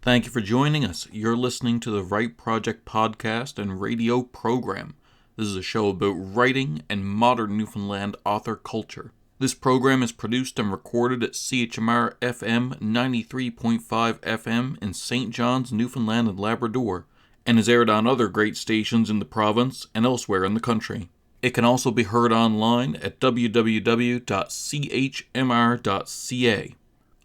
Thank you for joining us. You're listening to the Write Project podcast and radio program. This is a show about writing and modern Newfoundland author culture. This program is produced and recorded at CHMR FM 93.5 FM in St. John's, Newfoundland and Labrador, and is aired on other great stations in the province and elsewhere in the country. It can also be heard online at www.chmr.ca.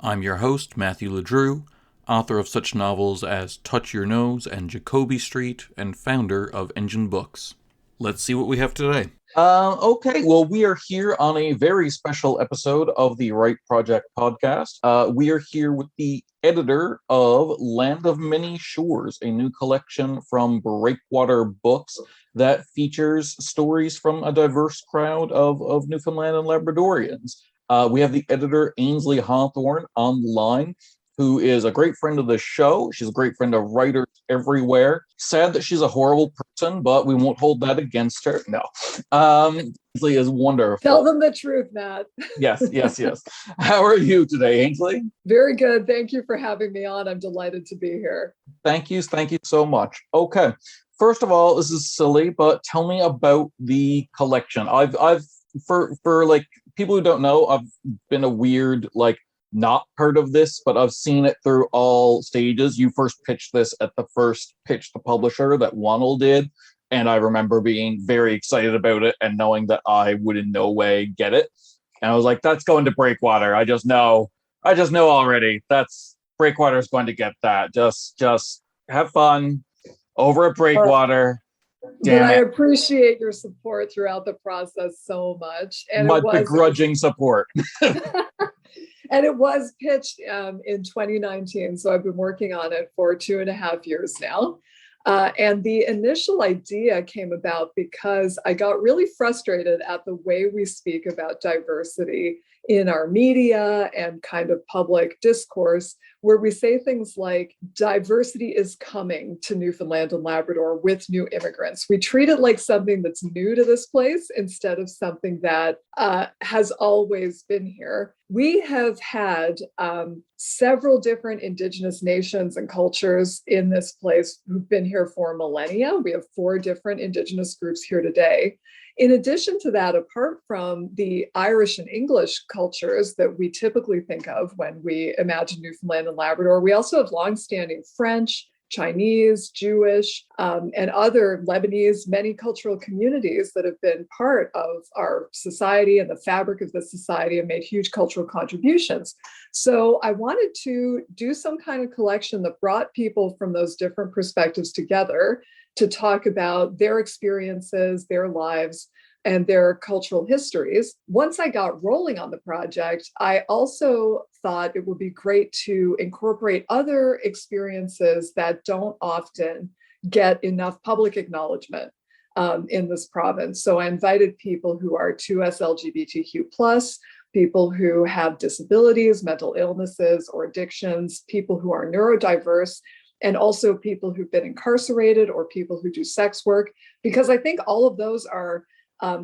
I'm your host, Matthew LeDrew, author of such novels as Touch Your Nose and Jacoby Street, and founder of Engen Books. Let's see what we have today. Okay, well, we are here on a very special episode of the Write Project podcast. We are here with the editor of Land of Many Shores, a new collection from Breakwater Books that features stories from a diverse crowd of Newfoundland and Labradorians. We have the editor, Ainsley Hawthorn, online, who is a great friend of the show. She's a great friend of writers everywhere. Sad that she's a horrible person, but we won't hold that against her. No. Ainsley is wonderful. Tell them the truth, Matt. Yes. How are you today, Ainsley? Very good. Thank you for having me on. I'm delighted to be here. Thank you so much. Okay. First of all, this is silly, but tell me about the collection. I've for like people who don't know, I've been a weird, not part of this, but I've seen it through all stages. You first pitched this at the first pitch to publisher that Wannell did, and I remember being very excited about it and knowing that I would in no way get it. And I was like, that's going to Breakwater. I just know already. That's Breakwater's going to get that. Just have fun over at Breakwater. Damn it. I appreciate your support throughout the process so much. And my begrudging support. And it was pitched in 2019, so I've been working on it for 2.5 years now. And the initial idea came about because I got really frustrated at the way we speak about diversity in our media and kind of public discourse, where we say things like diversity is coming to Newfoundland and Labrador with new immigrants. We treat it like something that's new to this place instead of something that has always been here. We have had several different Indigenous nations and cultures in this place who've been here for millennia. We have 4 different Indigenous groups here today. In addition to that, apart from the Irish and English cultures that we typically think of when we imagine Newfoundland and Labrador, we also have longstanding French, Chinese, Jewish, and other Lebanese, many cultural communities that have been part of our society and the fabric of the society and made huge cultural contributions. So I wanted to do some kind of collection that brought people from those different perspectives together to talk about their experiences, their lives, and their cultural histories. Once I got rolling on the project, I also thought it would be great to incorporate other experiences that don't often get enough public acknowledgement in this province. So I invited people who are 2S LGBTQ+, people who have disabilities, mental illnesses, or addictions, people who are neurodiverse, and also people who've been incarcerated or people who do sex work, because I think all of those are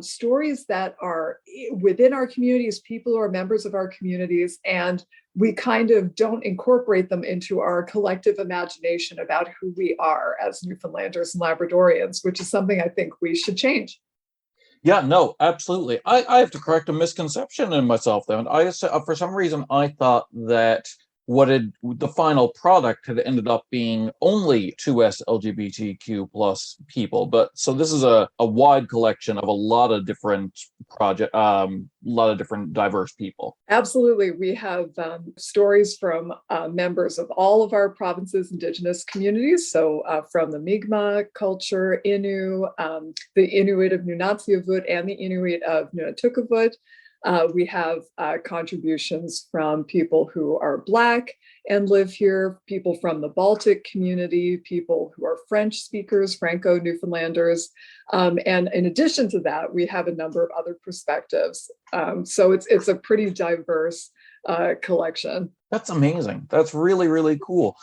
stories that are within our communities, people who are members of our communities, and we kind of don't incorporate them into our collective imagination about who we are as Newfoundlanders and Labradorians, which is something I think we should change. Yeah, no, absolutely. I have to correct a misconception in myself, though. And for some reason, I thought that the final product had ended up being only 2S LGBTQ plus people, but so this is a wide collection of a lot of different diverse people. Absolutely. We have stories from members of all of our province's Indigenous communities. So from the Mi'kmaq culture, Innu, the Inuit of Nunatsiavut, and the Inuit of Nunatukavut. We have contributions from people who are Black and live here, people from the Baltic community, people who are French speakers, Franco-Newfoundlanders. And in addition to that, we have a number of other perspectives. So it's a pretty diverse collection. That's amazing. That's really, really cool.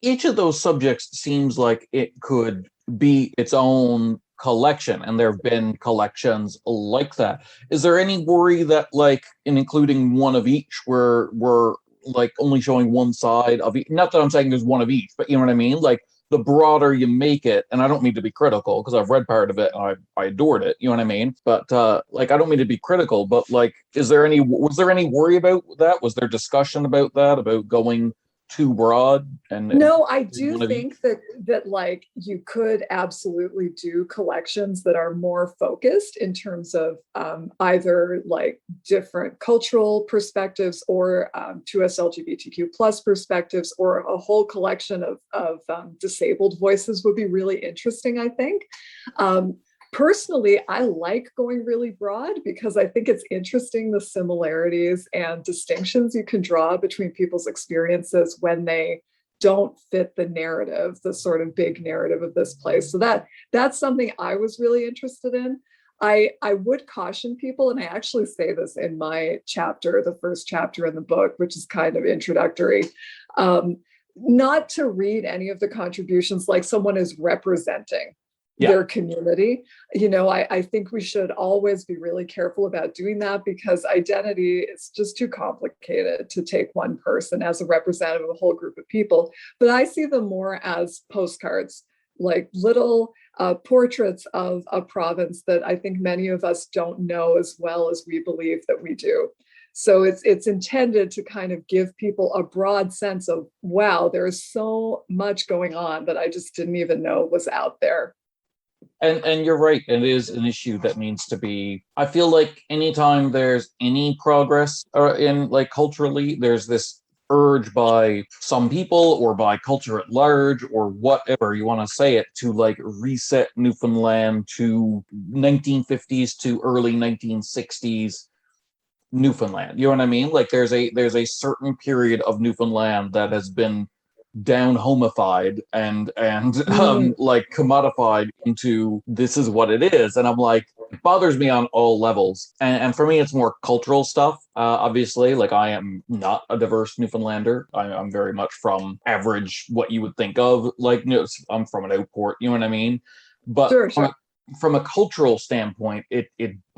Each of those subjects seems like it could be its own collection, and there have been collections like that. Is there any worry that, in including one of each, we're like only showing one side of each. Not that I'm saying there's one of each, but you know what I mean? Like the broader you make it, and I don't mean to be critical because I've read part of it and I adored it, you know what I mean? But like I don't mean to be critical, but like was there any worry about that? Was there discussion about that, about going too broad? And No, I do one of each? think that like you could absolutely do collections that are more focused in terms of either like different cultural perspectives or 2S LGBTQ plus perspectives, or a whole collection of disabled voices would be really interesting, I think. Personally, I like going really broad because I think it's interesting the similarities and distinctions you can draw between people's experiences when they don't fit the narrative, the sort of big narrative of this place. So that's something I was really interested in. I would caution people, and I actually say this in my chapter, the first chapter in the book, which is kind of introductory, not to read any of the contributions like someone is representing their community. You know, I think we should always be really careful about doing that because identity is just too complicated to take one person as a representative of a whole group of people. But I see them more as postcards, like little portraits of a province that I think many of us don't know as well as we believe that we do. So it's intended to kind of give people a broad sense of, wow, there is so much going on that I just didn't even know was out there. And you're right, it is an issue that needs to be. I feel like anytime there's any progress in like culturally, there's this urge by some people or by culture at large or whatever you want to say it, to like reset Newfoundland to 1950s to early 1960s Newfoundland. You know what I mean? Like there's a certain period of Newfoundland that has been down homified and like commodified into this is what it is. And I'm like, it bothers me on all levels. And for me, it's more cultural stuff. Obviously, like I am not a diverse Newfoundlander. I'm very much from average, what you would think of. Like, you know, I'm from an outport. You know what I mean? But Sure. from a cultural standpoint, it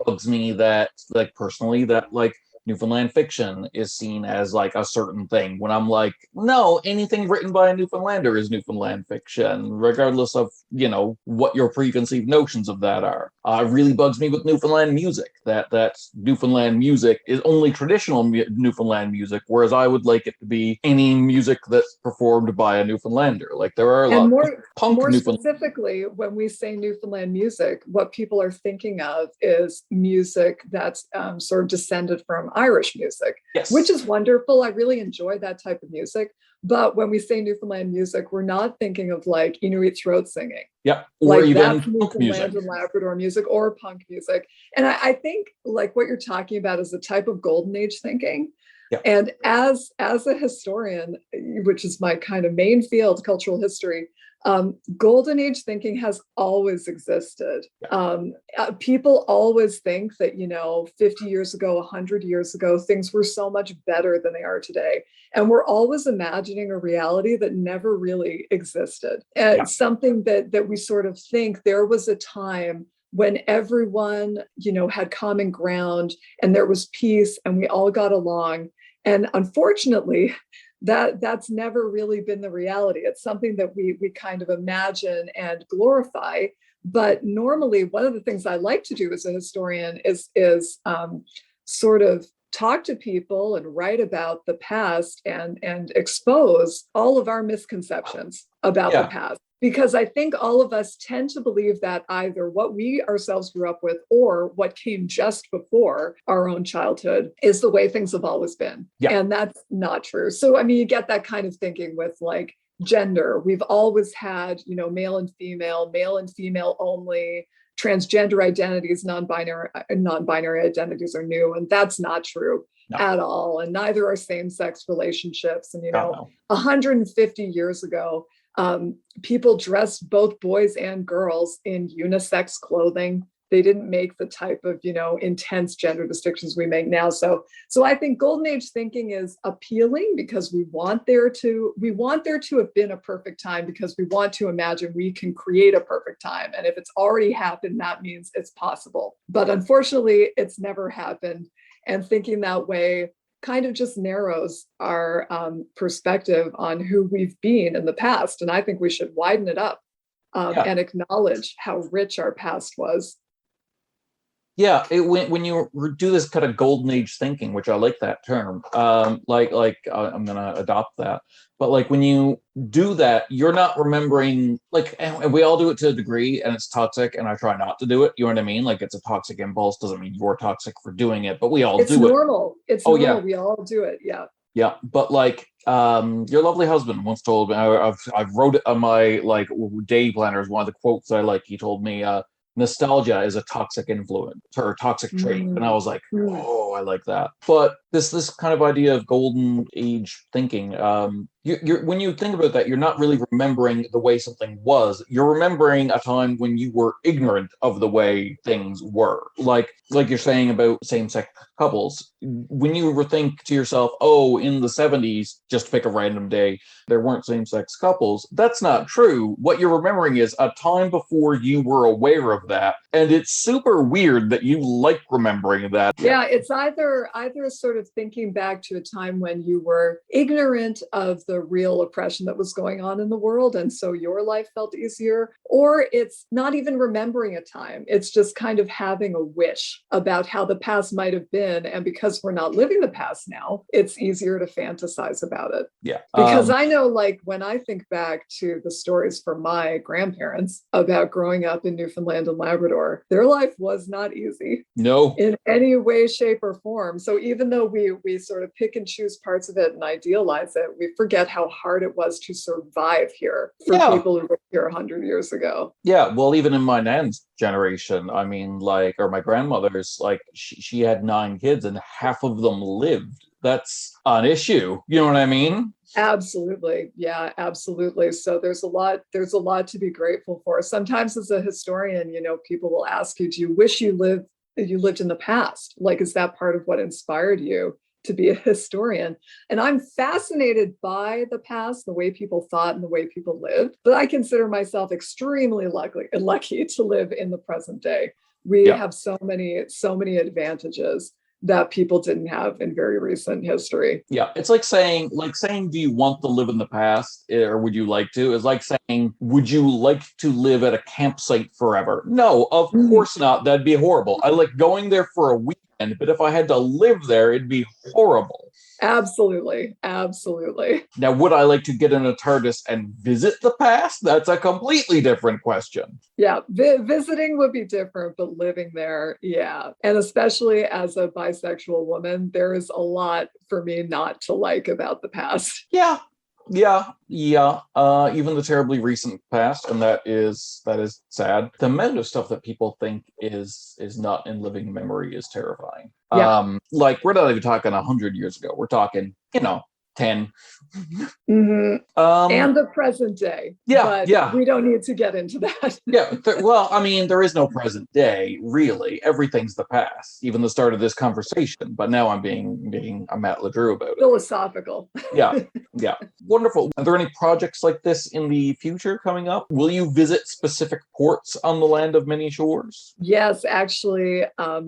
bugs me that, like personally, that like Newfoundland fiction is seen as like a certain thing, when I'm like, no, anything written by a Newfoundlander is Newfoundland fiction, regardless of, you know, what your preconceived notions of that are. It really bugs me with Newfoundland music, that Newfoundland music is only traditional Newfoundland music, whereas I would like it to be any music that's performed by a Newfoundlander. Like there are a lot of punk more Newfoundland. specifically, when we say Newfoundland music, what people are thinking of is music that's sort of descended from Irish music, Yes. which is wonderful. I really enjoy that type of music. But when we say Newfoundland music, we're not thinking of like Inuit throat singing. Yeah, or like even that's punk Newfoundland music. and Labrador music or punk music. And I think like what you're talking about is a type of golden age thinking. Yeah. And as a historian, which is my kind of main field, cultural history, golden age thinking has always existed. People always think that, you know, 50 years ago, 100 years ago, things were so much better than they are today. And we're always imagining a reality that never really existed. Something that we sort of think there was a time when everyone, you know, had common ground and there was peace and we all got along. And unfortunately, that's never really been the reality. It's something that we kind of imagine and glorify. But normally, one of the things I like to do as a historian is sort of talk to people and write about the past and expose all of our misconceptions about the past. Because I think all of us tend to believe that either what we ourselves grew up with or what came just before our own childhood is the way things have always been. And that's not true. So, I mean, you get that kind of thinking with like gender. We've always had, you know, male and female only. Transgender identities, non-binary identities are new, and that's not true at all. And neither are same-sex relationships. And, you know, 150 years ago, people dressed both boys and girls in unisex clothing. They didn't make the type of, you know, intense gender distinctions we make now. So I think golden age thinking is appealing because we want there to have been a perfect time, because we want to imagine we can create a perfect time. And if it's already happened, that means it's possible. But unfortunately, it's never happened. And thinking that way kind of just narrows our perspective on who we've been in the past. And I think we should widen it up and acknowledge how rich our past was. Yeah, when you do this kind of golden age thinking, which I like that term, I'm gonna adopt that. But like when you do that, you're not remembering, like, and we all do it to a degree, and it's toxic. And I try not to do it. You know what I mean? Like it's a toxic impulse. Doesn't mean you're toxic for doing it, but we all do Normal. It's Oh, normal. yeah. We all do it. Yeah. Yeah, but like your lovely husband once told me, I've wrote it on my like day planner is one of the quotes I like. He told me, nostalgia is a toxic influence or a toxic trait, and I was like, oh, I like that. But this kind of idea of golden age thinking, you're when you think about that, you're not really remembering the way something was. You're remembering a time when you were ignorant of the way things were. Like you're saying about same-sex couples. When you think to yourself, oh, in the 70s, just to pick a random day, there weren't same-sex couples. That's not true. What you're remembering is a time before you were aware of that. And it's super weird that you like remembering that. Yeah, it's either sort of thinking back to a time when you were ignorant of the real oppression that was going on in the world, and so your life felt easier, or it's not even remembering a time. It's just kind of having a wish about how the past might have been, and because we're not living the past now, it's easier to fantasize about it. Yeah. Because I know, like, when I think back to the stories from my grandparents about growing up in Newfoundland and Labrador, their life was not easy. No. In any way, shape, or form. So even though we sort of pick and choose parts of it and idealize it, we forget how hard it was to survive here for people who were here 100 years ago. Yeah, well, even in my nan's generation, I mean, like, or my grandmother's, like, she had 9 kids and half of them lived. That's an issue. You know what I mean? Absolutely. Yeah, absolutely. So there's a lot to be grateful for. Sometimes as a historian, people will ask you, do you wish you lived in the past? Like, is that part of what inspired you to be a historian? And I'm fascinated by the past, the way people thought and the way people lived, but I consider myself extremely lucky to live in the present day. We have so many advantages that people didn't have in very recent history. Yeah, it's like saying, do you want to live in the past, or would you like to? It's like saying, would you like to live at a campsite forever? No, of course not. That'd be horrible. I like going there for a weekend, but if I had to live there, it'd be horrible. Absolutely. Now, would I like to get in a TARDIS and visit the past? That's a completely different question. Yeah, visiting would be different, but living there, yeah. And especially as a bisexual woman, there is a lot for me not to like about the past. Yeah. Even the terribly recent past, and that is sad. The amount of stuff that people think is not in living memory is terrifying. Yeah. Like, we're not even talking 100 years ago. We're talking, 10. Mm-hmm. And the present day. Yeah. We don't need to get into that. There is no present day, really. Everything's the past, even the start of this conversation. But now I'm being a Matt LeDrew about it. Philosophical. Yeah. Wonderful. Are there any projects like this in the future coming up? Will you visit specific ports on the land of many shores? Yes, actually,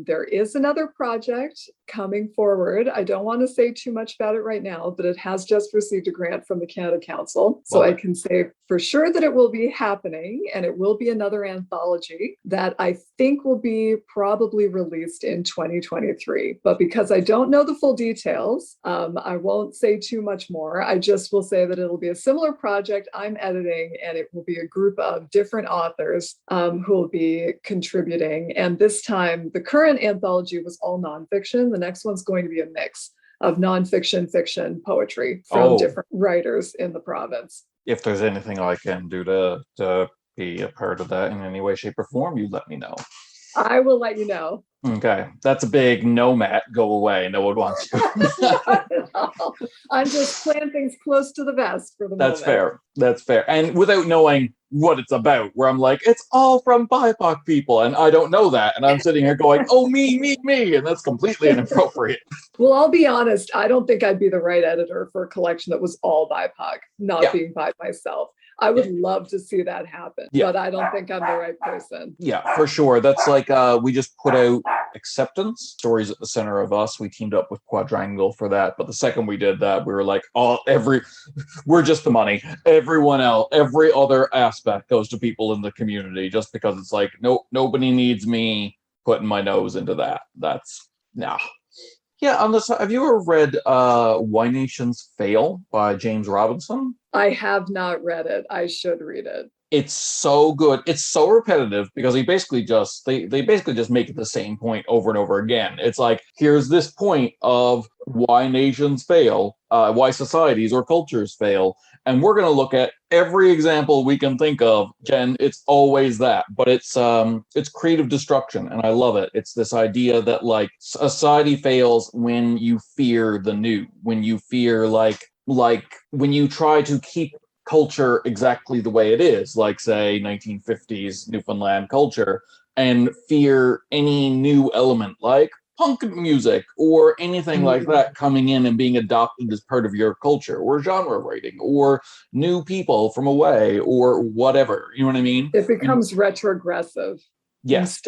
there is another project coming forward. I don't want to say too much about it right now, but it has just received a grant from the Canada Council. So I can say for sure that it will be happening, and it will be another anthology that I think will be probably released in 2023. But because I don't know the full details, I won't say too much more. I just will say that it'll be a similar project I'm editing, and it will be a group of different authors who will be contributing. And this time, the current anthology was all nonfiction. The next one's going to be a mix of nonfiction, fiction, poetry from different writers in the province. If there's anything I can do to be a part of that in any way, shape, or form, you let me know. I will let you know. Okay. That's a big no, Matt. Go away. No one wants you. Not at all. I'm just playing things close to the vest for the moment. That's fair. And without knowing what it's about, where I'm like, it's all from BIPOC people, and I don't know that. And I'm sitting here going, oh, me. And that's completely inappropriate. Well, I'll be honest. I don't think I'd be the right editor for a collection that was all BIPOC, not being by myself. I would love to see that happen, but I don't think I'm the right person. Yeah, for sure. That's like we just put out Acceptance, Stories at the Center of Us. We teamed up with Quadrangle for that, but the second we did that, we were like, we're just the money. Everyone else, every other aspect goes to people in the community, just because it's like, nobody needs me putting my nose into that. That's nah. Yeah, have you ever read Why Nations Fail by James Robinson? I have not read it. I should read it. It's so good. It's so repetitive because they basically just make it the same point over and over again. It's like, here's this point of why nations fail, why societies or cultures fail, and we're going to look at every example we can think of. Jen, it's always that, but it's creative destruction, and I love it. It's this idea that like society fails when you fear the new, when you fear like when you try to keep culture exactly the way it is, like say 1950s Newfoundland culture, and fear any new element like punk music or anything like that coming in and being adopted as part of your culture, or genre writing, or new people from away, or whatever. You know what I mean? It becomes retrogressive. Yes.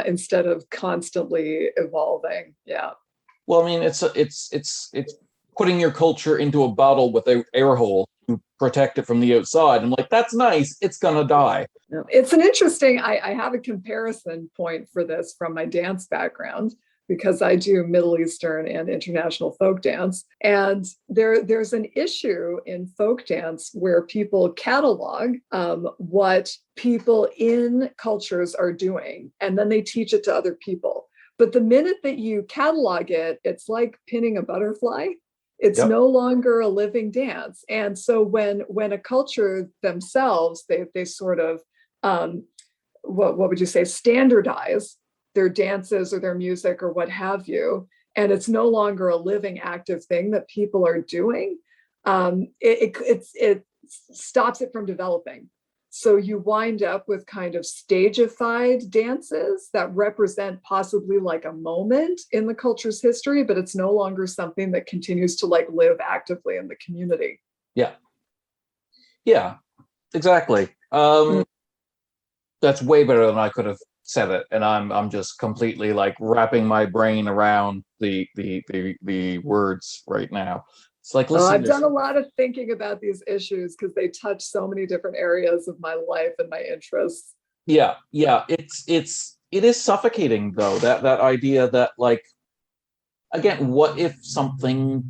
Instead of constantly evolving. Yeah. Well, I mean, it's putting your culture into a bottle with an air hole to protect it from the outside. I'm like, that's nice. It's gonna die. It's an interesting, I have a comparison point for this from my dance background, because I do Middle Eastern and international folk dance. And there's an issue in folk dance where people catalog what people in cultures are doing, and then they teach it to other people. But the minute that you catalog it, it's like pinning a butterfly. It's no longer a living dance. And so when a culture themselves, they sort of, what would you say, standardize their dances or their music or what have you, and it's no longer a living active thing that people are doing, it stops it from developing. So you wind up with kind of stageified dances that represent possibly like a moment in the culture's history, but it's no longer something that continues to like live actively in the community. Yeah, exactly. That's way better than I could have said it, and I'm just completely like wrapping my brain around the words right now. It's like, listen, I've done a lot of thinking about these issues because they touch so many different areas of my life and my interests. Yeah. It is suffocating though, that idea that like, again, what if something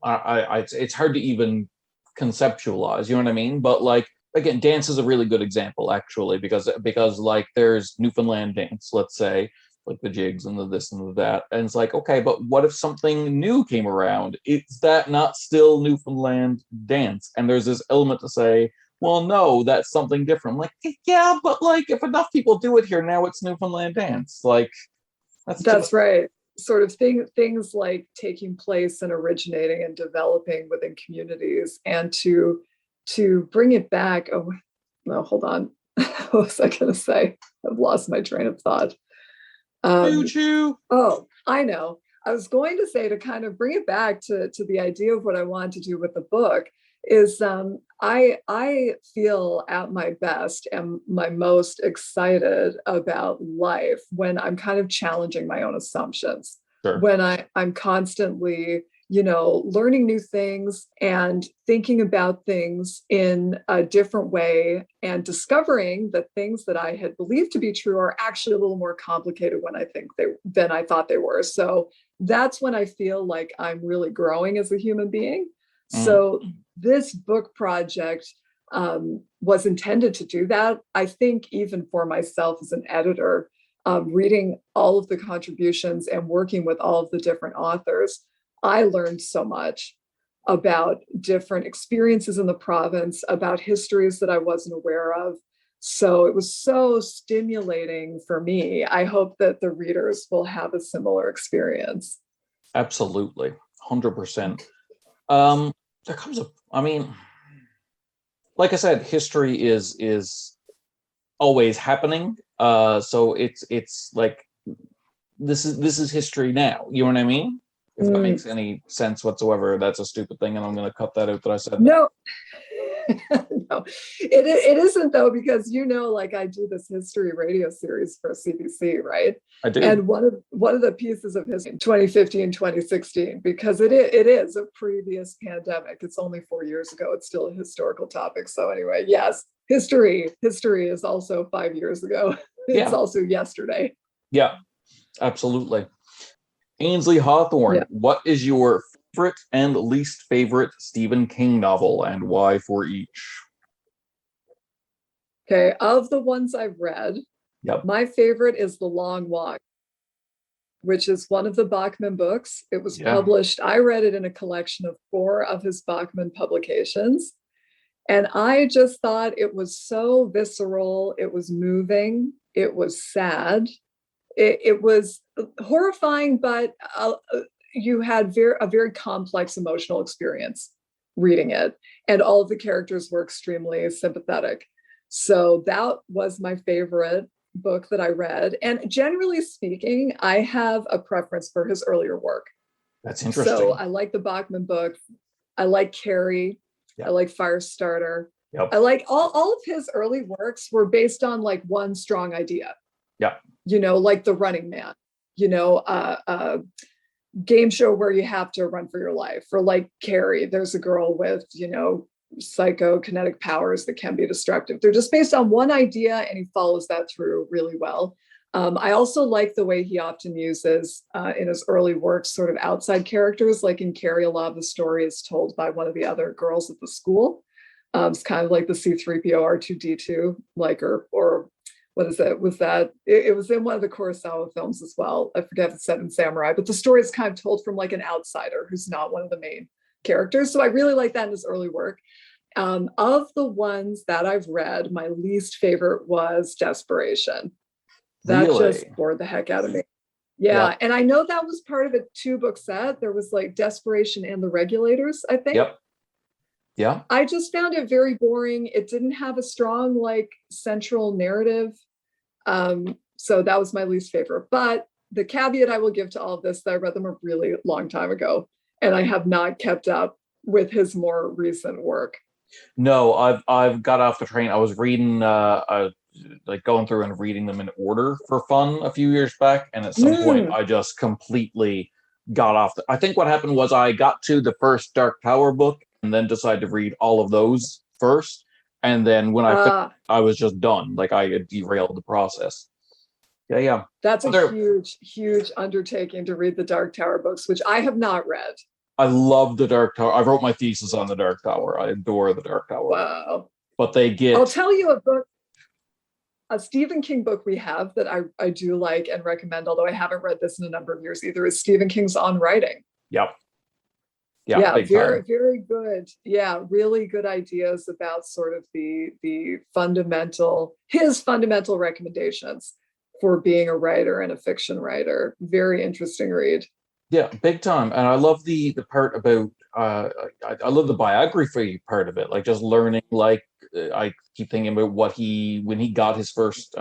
it's hard to even conceptualize, you know what I mean? But like, again, dance is a really good example actually, because like there's Newfoundland dance, let's say, like the jigs and the this and the that, and it's like, okay, but what if something new came around? Is that not still Newfoundland dance? And there's this element to say, well, no, that's something different. I'm like, yeah, but like if enough people do it here, now it's Newfoundland dance. Like that's right. Sort of things like taking place and originating and developing within communities, and to bring it back. Oh no, hold on. What was I going to say? I've lost my train of thought. Oh, I know. I was going to say, to kind of bring it back to the idea of what I want to do with the book is I feel at my best and my most excited about life when I'm kind of challenging my own assumptions. Sure. When I'm constantly, learning new things and thinking about things in a different way, and discovering that things that I had believed to be true are actually a little more complicated than I thought they were. So that's when I feel like I'm really growing as a human being. So this book project was intended to do that. I think even for myself as an editor, reading all of the contributions and working with all of the different authors, I learned so much about different experiences in the province, about histories that I wasn't aware of. So it was so stimulating for me. I hope that the readers will have a similar experience. Absolutely, 100%. There comes like I said, history is always happening. So it's like this is history now. You know what I mean? If that makes any sense whatsoever. That's a stupid thing, and I'm going to cut that out that I said. No, No, it isn't though, because like I do this history radio series for CBC, right? I do. And one of the pieces of history, 2015, 2016, because it is a previous pandemic. It's only 4 years ago. It's still a historical topic. So anyway, yes, history is also 5 years ago. It's also yesterday. Yeah, absolutely. Ainsley Hawthorn, what is your favorite and least favorite Stephen King novel, and why for each? Okay, of the ones I've read, my favorite is The Long Walk, which is one of the Bachman books. It was published, I read it in a collection of 4 of his Bachman publications. And I just thought it was so visceral. It was moving. It was sad. It was horrifying, but you had a very complex emotional experience reading it. And all of the characters were extremely sympathetic. So that was my favorite book that I read. And generally speaking, I have a preference for his earlier work. That's interesting. So I like the Bachman book. I like Carrie. I like Firestarter. I like all of his early works were based on like one strong idea. Like The Running Man, a game show where you have to run for your life. Or like Carrie, there's a girl with, psychokinetic powers that can be destructive. They're just based on one idea, and he follows that through really well. I also like the way he often uses in his early works sort of outside characters. Like in Carrie, a lot of the story is told by one of the other girls at the school. It's kind of like the C-3PO R2-D2, like, or what is it? Was that it was in one of the Kurosawa films as well. I forget if it's Seven Samurai, but the story is kind of told from like an outsider who's not one of the main characters. So I really like that in his early work. Of the ones that I've read, my least favorite was Desperation. That just bored the heck out of me. Yeah. And I know that was part of a 2-book set. There was like Desperation and The Regulators, I think. Yeah. I just found it very boring. It didn't have a strong like central narrative. So that was my least favorite. But the caveat I will give to all of this, that I read them a really long time ago, and I have not kept up with his more recent work. No, I've got off the train. I was reading like going through and reading them in order for fun a few years back, and at some point I just completely got off. I think what happened was I got to the first Dark Tower book and then decided to read all of those first, and then when I finished, I was just done. Like I had derailed the process. Yeah. That's a huge undertaking to read the Dark Tower books, which I have not read. I love the Dark Tower. I wrote my thesis on the Dark Tower. I adore the Dark Tower. Wow. But they get... I'll tell you a Stephen King book we have that I do like and recommend, although I haven't read this in a number of years either, is Stephen King's On Writing. Yeah, very, very good. Yeah, really good ideas about sort of his fundamental recommendations for being a writer and a fiction writer. Very interesting read. Yeah, big time. And I love the part about I love the biography part of it, like just learning, like I keep thinking about when he got his first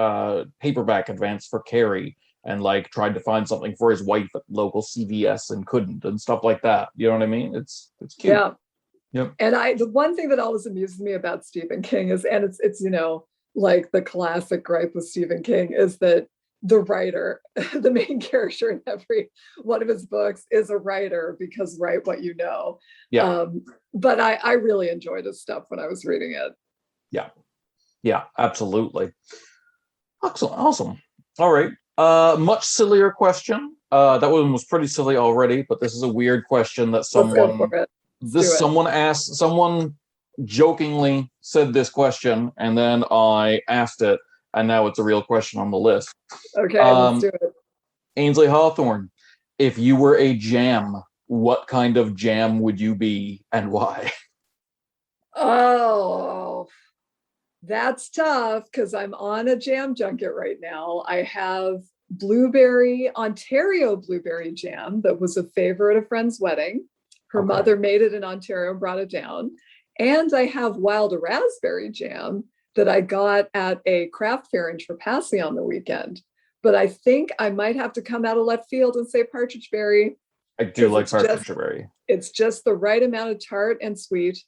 paperback advance for Carrie, and like tried to find something for his wife at local CVS and couldn't, and stuff like that. You know what I mean? It's cute. Yeah. Yep. And the one thing that always amuses me about Stephen King is, and it's like the classic gripe with Stephen King is that the writer, the main character in every one of his books, is a writer, because write what you know. Yeah. But I really enjoyed his stuff when I was reading it. Yeah, absolutely. Awesome. All right. Much sillier question. That one was pretty silly already, but this is a weird question that someone asked. Someone jokingly said this question, and then I asked it, and now it's a real question on the list. Okay, let's do it. Ainsley Hawthorn, if you were a jam, what kind of jam would you be, and why? Oh, that's tough, because I'm on a jam junket right now. I have Ontario blueberry jam that was a favor at a friend's wedding. Her mother made it in Ontario and brought it down. And I have wild raspberry jam that I got at a craft fair in Trepassey on the weekend. But I think I might have to come out of left field and say partridge berry. I do like partridge berry. It's just the right amount of tart and sweet.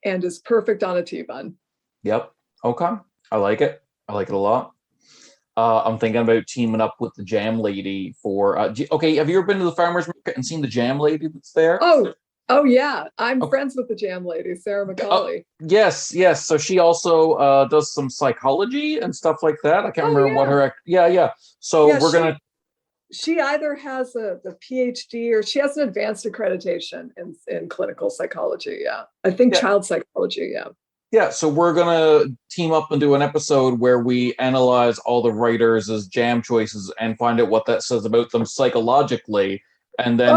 and is perfect on a T-bun. Yep. Okay. I like it. I like it a lot. I'm thinking about teaming up with the Jam Lady for. Okay, have you ever been to the farmers market and seen the Jam Lady that's there? Oh yeah, I'm Okay. friends with the Jam Lady, Sarah McCauley. Yes. So she also does some psychology and stuff like that. I can't remember what her. Yeah. So we're gonna. She either has the PhD or she has an advanced accreditation in clinical psychology. Yeah, I think child psychology. Yeah. Yeah, so we're gonna team up and do an episode where we analyze all the writers' jam choices and find out what that says about them psychologically, and then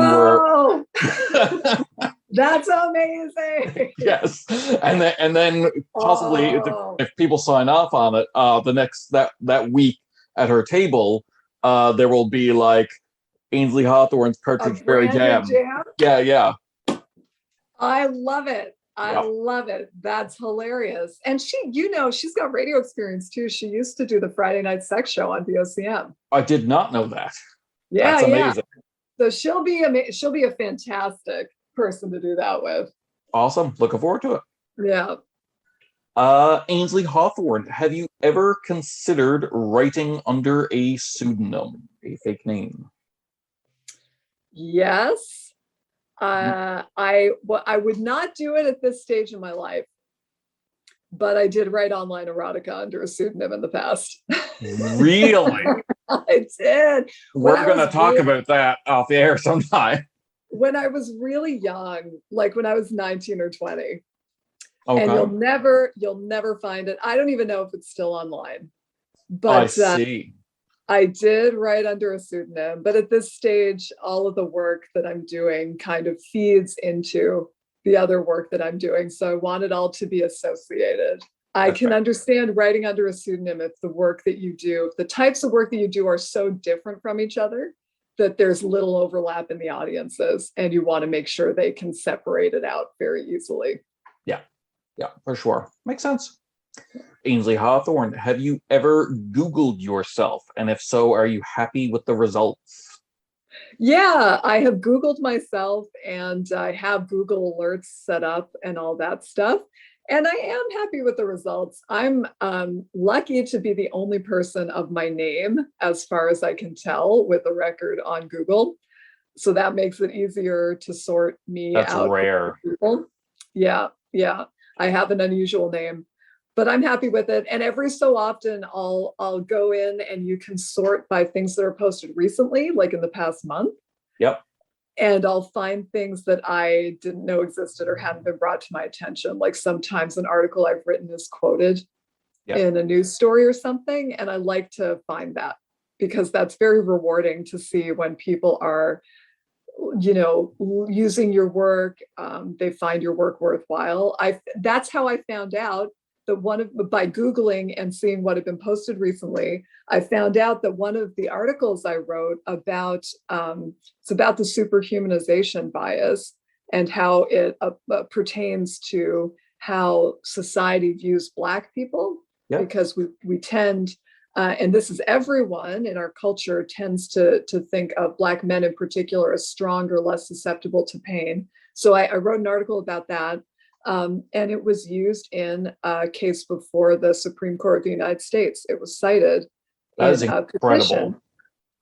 That's amazing. Yes, and then possibly if people sign off on it, the next that week at her table, there will be like Ainsley Hawthorn's partridge berry jam. Yeah. I love it. I love it. That's hilarious. And she's got radio experience too. She used to do the Friday night sex show on VOCM. I did not know that. Yeah, that's amazing. So she'll be a fantastic person to do that with. Awesome. Looking forward to it. Yeah. Ainsley Hawthorn, have you ever considered writing under a pseudonym, a fake name? Yes. I would not do it at this stage in my life, but I did write online erotica under a pseudonym in the past. Really? I did. We're going to talk about that off the air sometime. When I was really young, like when I was 19 or 20. Okay. And you'll never find it. I don't even know if it's still online. But I see. I did write under a pseudonym, but at this stage, all of the work that I'm doing kind of feeds into the other work that I'm doing. So I want it all to be associated. I can understand writing under a pseudonym if the work that you do, if the types of work that you do are so different from each other that there's little overlap in the audiences, and you want to make sure they can separate it out very easily. Yeah, for sure. Makes sense. Ainsley Hawthorn, have you ever Googled yourself? And if so, are you happy with the results? Yeah, I have Googled myself, and I have Google alerts set up and all that stuff. And I am happy with the results. I'm lucky to be the only person of my name, as far as I can tell, with a record on Google. So that makes it easier to sort me out. That's rare. Yeah. I have an unusual name, but I'm happy with it. And every so often I'll go in and you can sort by things that are posted recently, like in the past month. Yep. And I'll find things that I didn't know existed or hadn't been brought to my attention. Like sometimes an article I've written is quoted in a news story or something. And I like to find that because that's very rewarding to see when people are, using your work, they find your work worthwhile. That's how I found out that by Googling and seeing what had been posted recently, I found out that one of the articles I wrote about, it's about the superhumanization bias and how it pertains to how society views Black people, because we tend, and this is everyone in our culture, tends to think of Black men in particular as stronger, less susceptible to pain. So I wrote an article about that, and it was used in a case before the Supreme Court of the United States. It was cited. That is incredible.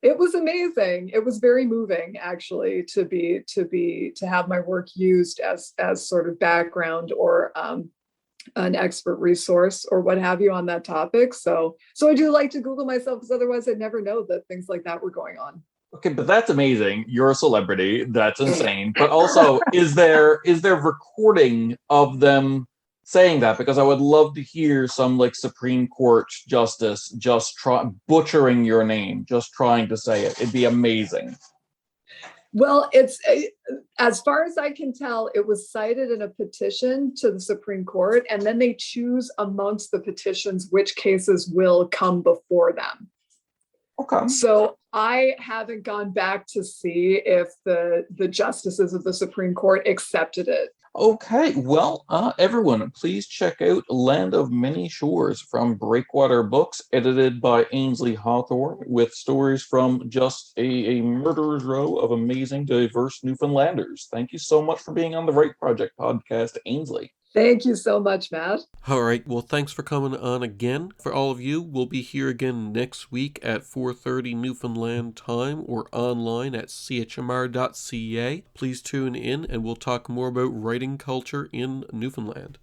It was amazing. It was very moving, actually, to have my work used as sort of background or an expert resource or what have you on that topic. So I do like to Google myself because otherwise I'd never know that things like that were going on. Okay, but that's amazing. You're a celebrity. That's insane. But also, is there recording of them saying that? Because I would love to hear some like Supreme Court justice just butchering your name, just trying to say it. It'd be amazing. Well, it's, as far as I can tell, it was cited in a petition to the Supreme Court, and then they choose amongst the petitions which cases will come before them. Okay. So I haven't gone back to see if the justices of the Supreme Court accepted it. Okay, well, everyone, please check out Land of Many Shores from Breakwater Books, edited by Ainsley Hawthorn, with stories from just a murderer's row of amazing, diverse Newfoundlanders. Thank you so much for being on the Write Project podcast, Ainsley. Thank you so much, Matt. All right, well, thanks for coming on again. For all of you, we'll be here again next week at 4:30 Newfoundland time or online at chmr.ca. Please tune in and we'll talk more about writing culture in Newfoundland.